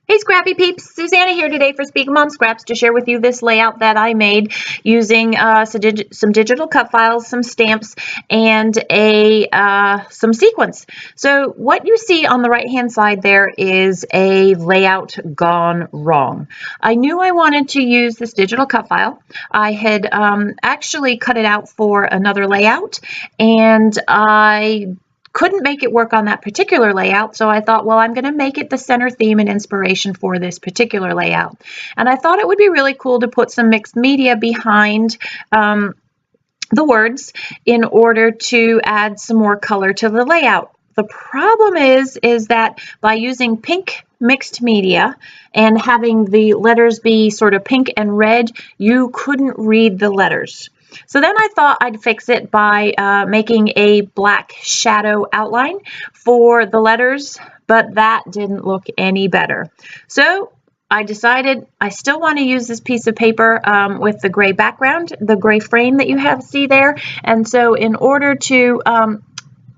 Hey Scrappy Peeps, Susanna here today for Speak Mom Scraps to share with you this layout that I made using some digital cut files, some stamps, and some sequins. So what you see on the right hand side there is a layout gone wrong. I knew I wanted to use this digital cut file. I had actually cut it out for another layout, and I couldn't make it work on that particular layout, so I thought, well, I'm going to make it the center theme and inspiration for this particular layout. And I thought it would be really cool to put some mixed media behind the words in order to add some more color to the layout. The problem is that by using pink mixed media and having the letters be sort of pink and red, you couldn't read the letters. So then I thought I'd fix it by making a black shadow outline for the letters, but that didn't look any better. So I decided I still want to use this piece of paper with the gray background, the gray frame that you see there. And so in order to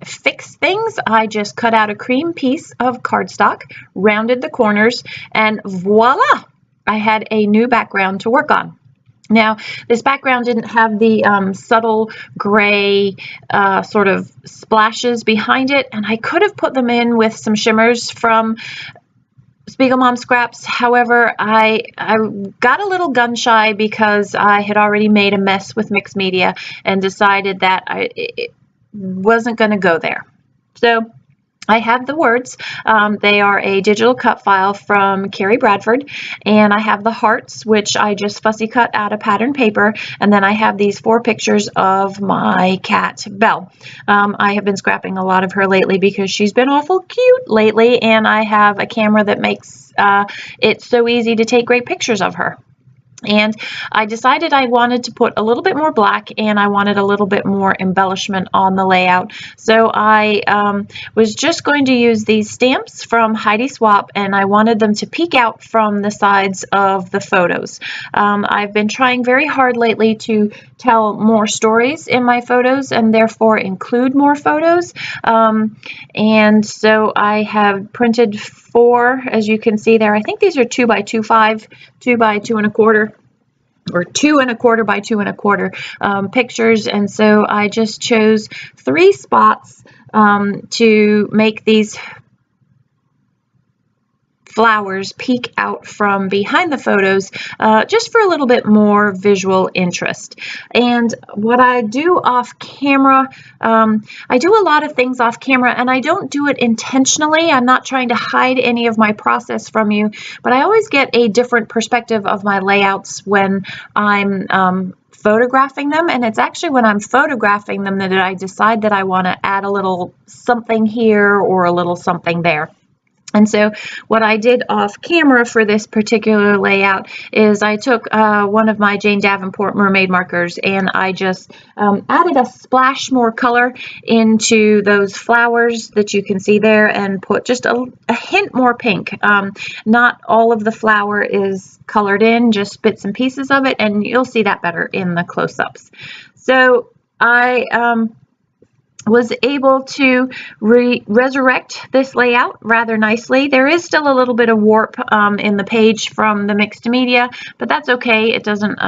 fix things, I just cut out a cream piece of cardstock, rounded the corners, and voila! I had a new background to work on. Now, this background didn't have the subtle gray sort of splashes behind it, and I could have put them in with some shimmers from Spiegel Mom Scraps. However, I got a little gun shy because I had already made a mess with mixed media and decided that it wasn't going to go there. So I have the words. They are a digital cut file from Carrie Bradford, and I have the hearts, which I just fussy cut out of pattern paper, and then I have these 4 pictures of my cat, Belle. I have been scrapping a lot of her lately because she's been awful cute lately, and I have a camera that makes it so easy to take great pictures of her. And I decided I wanted to put a little bit more black, and I wanted a little bit more embellishment on the layout. So I was just going to use these stamps from Heidi Swapp, and I wanted them to peek out from the sides of the photos. I've been trying very hard lately to tell more stories in my photos and therefore include more photos. And so I have printed 4, as you can see there. I think these are 2 by 2.5, 2 by 2 1/4, or 2 1/4 by 2 1/4 pictures. And so I just chose 3 spots to make these flowers peek out from behind the photos, just for a little bit more visual interest. And what I do off camera, I do a lot of things off camera, and I don't do it intentionally. I'm not trying to hide any of my process from you, but I always get a different perspective of my layouts when I'm photographing them, and it's actually when I'm photographing them that I decide that I want to add a little something here or a little something there. And so what I did off camera for this particular layout is I took one of my Jane Davenport mermaid markers, and I just added a splash more color into those flowers that you can see there, and put just a hint more pink. Not all of the flower is colored in, just bits and pieces of it, and you'll see that better in the close-ups. So I was able to resurrect this layout rather nicely. There is still a little bit of warp in the page from the mixed media, but that's okay. It doesn't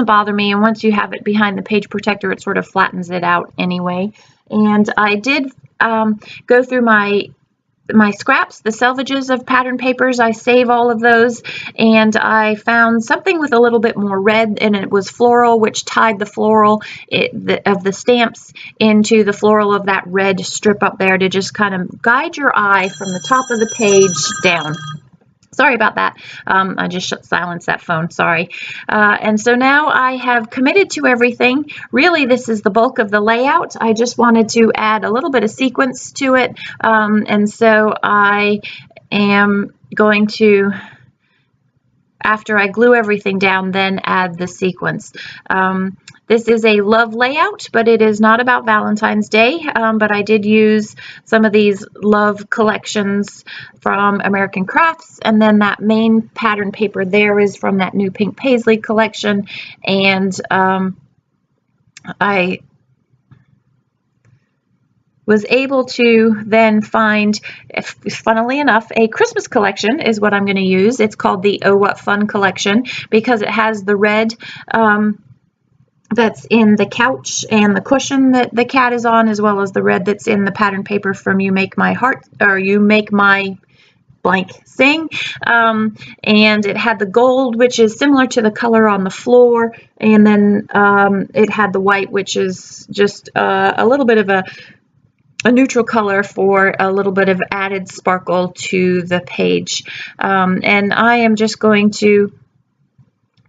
bother me, and once you have it behind the page protector, it sort of flattens it out anyway. And I did go through my scraps, the selvages of pattern papers. I save all of those, and I found something with a little bit more red, and it was floral, which tied the floral of the stamps into the floral of that red strip up there to just kind of guide your eye from the top of the page down. Sorry about that. I just silenced that phone. Sorry. And so now I have committed to everything. Really, this is the bulk of the layout. I just wanted to add a little bit of sequence to it. And so I am going to, after I glue everything down, then add the sequins. This is a love layout, but it is not about Valentine's Day, but I did use some of these love collections from American Crafts, and then that main pattern paper there is from that new Pink Paisley collection, and I was able to then find, funnily enough, a Christmas collection is what I'm going to use. It's called the Oh What Fun collection because it has the red that's in the couch and the cushion that the cat is on, as well as the red that's in the pattern paper from You Make My Heart, or You Make My blank sing, and it had the gold, which is similar to the color on the floor, and then it had the white, which is just a little bit of a neutral color for a little bit of added sparkle to the page. And I am just going to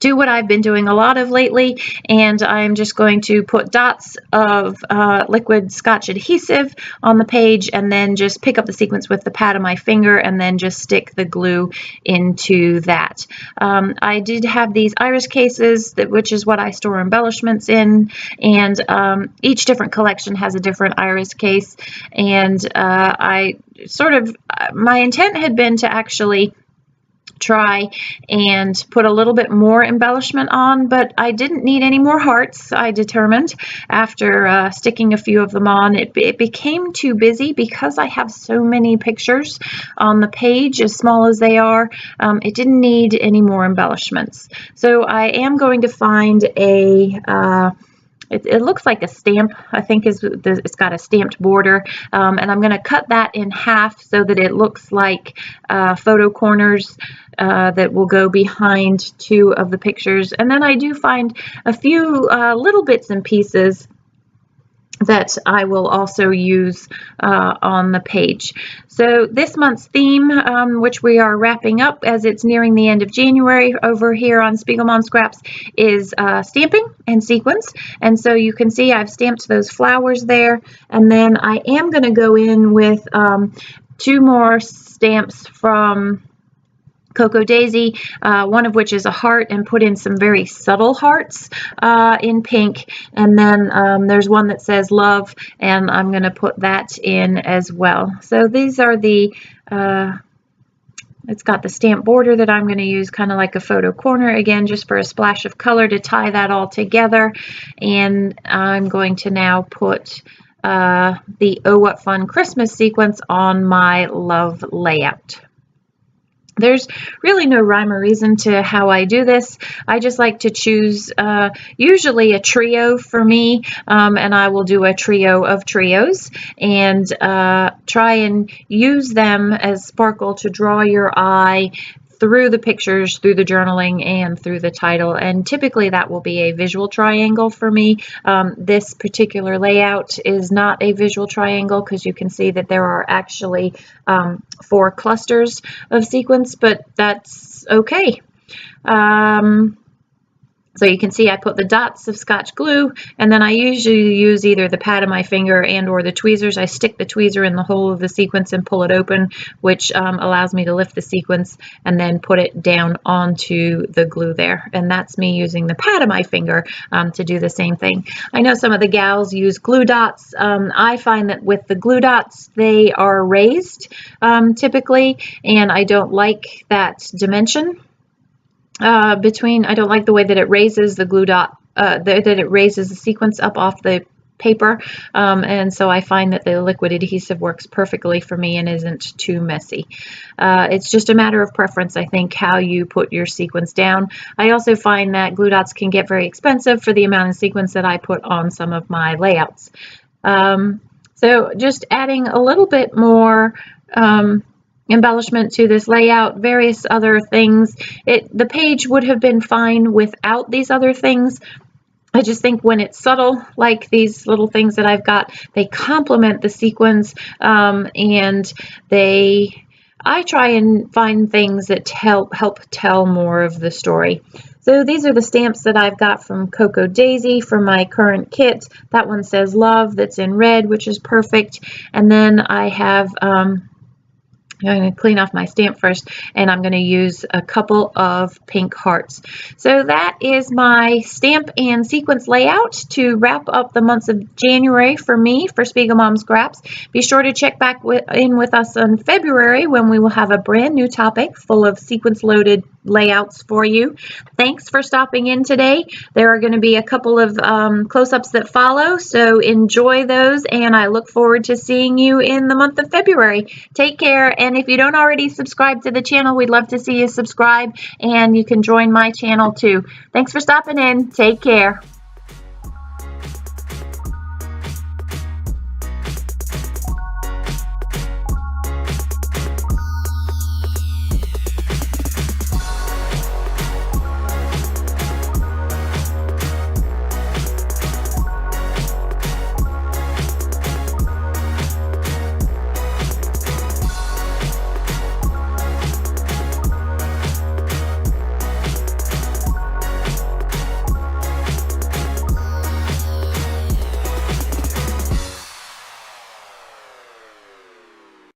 do what I've been doing a lot of lately, and I'm just going to put dots of liquid Scotch adhesive on the page, and then just pick up the sequence with the pad of my finger and then just stick the glue into that. I did have these iris cases, which is what I store embellishments in, and each different collection has a different iris case, and my intent had been to actually try and put a little bit more embellishment on, but I didn't need any more hearts. I determined after sticking a few of them on, it became too busy because I have so many pictures on the page, as small as they are. It didn't need any more embellishments. So I am going to find a it looks like a stamp, I think it's got a stamped border, and I'm going to cut that in half so that it looks like photo corners that will go behind two of the pictures. And then I do find a few little bits and pieces that I will also use on the page. So this month's theme, which we are wrapping up as it's nearing the end of January over here on Spiegel Mom Scraps, is stamping and sequins. And so you can see I've stamped those flowers there, and then I am going to go in with 2 more stamps from Cocoa Daisy, one of which is a heart, and put in some very subtle hearts in pink, and then there's one that says love, and I'm going to put that in as well. So these are the it's got the stamp border that I'm going to use kind of like a photo corner, again just for a splash of color to tie that all together. And I'm going to now put the Oh What Fun Christmas sequence on my love layout. There's really no rhyme or reason to how I do this. I just like to choose usually a trio for me, and I will do a trio of trios and try and use them as sparkle to draw your eye through the pictures, through the journaling, and through the title. And typically that will be a visual triangle for me. This particular layout is not a visual triangle because you can see that there are actually 4 clusters of sequins, but that's okay. So you can see I put the dots of Scotch glue, and then I usually use either the pad of my finger and or the tweezers. I stick the tweezer in the hole of the sequence and pull it open, which allows me to lift the sequence and then put it down onto the glue there. And that's me using the pad of my finger to do the same thing. I know some of the gals use glue dots. I find that with the glue dots, they are raised typically, and I don't like that dimension. I don't like the way that it raises the glue dot, that it raises the sequence up off the paper, and so I find that the liquid adhesive works perfectly for me and isn't too messy. It's just a matter of preference, I think, how you put your sequence down. I also find that glue dots can get very expensive for the amount of sequence that I put on some of my layouts. So just adding a little bit more embellishment to this layout, various other things. The page would have been fine without these other things. I just think when it's subtle, like these little things that I've got, they complement the sequins, and I try and find things that help tell more of the story. So these are the stamps that I've got from Cocoa Daisy from my current kit. That one says love, that's in red, which is perfect. And then I have I'm going to clean off my stamp first, and I'm going to use a couple of pink hearts. So that is my stamp and sequence layout to wrap up the months of January for me for Spiegel Mom Scraps. Be sure to check back in with us in February when we will have a brand new topic full of sequence loaded layouts for you. Thanks for stopping in today. There are going to be a couple of close-ups that follow, so enjoy those, and I look forward to seeing you in the month of February. Take care, and if you don't already subscribe to the channel, we'd love to see you subscribe, and you can join my channel too. Thanks for stopping in. Take care.